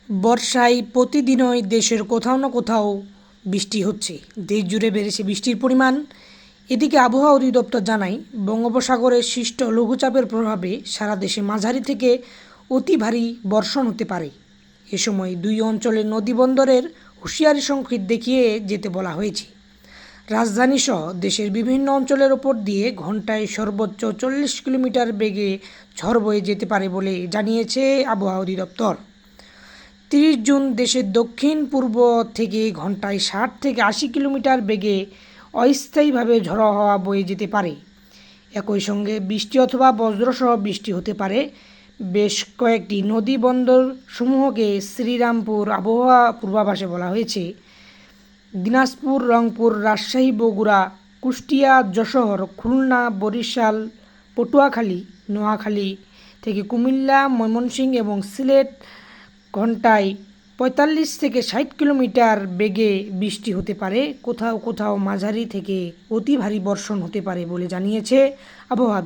বর্ষায় প্রতিদিনই দেশের কোথাও না কোথাও বৃষ্টি হচ্ছে। দেশ জুড়ে বেড়েছে বৃষ্টির পরিমাণ। এদিকে আবহাওয়া অধিদপ্তর জানায়, বঙ্গোপসাগরে সৃষ্ট লঘুচাপের প্রভাবে সারা দেশে মাঝারি থেকে অতি ভারী বর্ষণ হতে পারে। এ সময় দুই অঞ্চলের নদীবন্দরের হুঁশিয়ারি সংকেত দেখিয়ে যেতে বলা হয়েছে। রাজধানীসহ দেশের বিভিন্ন অঞ্চলের ওপর দিয়ে ঘন্টায় সর্বোচ্চ 40 কিলোমিটার বেগে ঝড় বয়ে যেতে পারে বলে জানিয়েছে আবহাওয়া অধিদপ্তর। 30 জুন দেশের দক্ষিণ পূর্ব থেকে ঘন্টায় 60 থেকে 80 কিলোমিটার বেগে অস্থায়ীভাবে ঝড়ো হাওয়া বয়ে যেতে পারে। একই সঙ্গে বৃষ্টি অথবা বজ্রসহ বৃষ্টি হতে পারে। বেশ কয়েকটি নদী বন্দর সমূহকে শ্রীরামপুর আবহাওয়া পূর্বাভাসে বলা হয়েছে। দিনাজপুর, রংপুর, রাজশাহী, বগুড়া, কুষ্টিয়া, যশোর, খুলনা, বরিশাল, পটুয়াখালী, নোয়াখালী থেকে কুমিল্লা, ময়মনসিংহ এবং সিলেট ঘন্টায় 45 থেকে 60 কিলোমিটার বেগে বৃষ্টি হতে পারে। কোথাও কোথাও মাঝারি থেকে অতি ভারী বর্ষণ হতে পারে বলে জানিয়েছে আবহাওয়া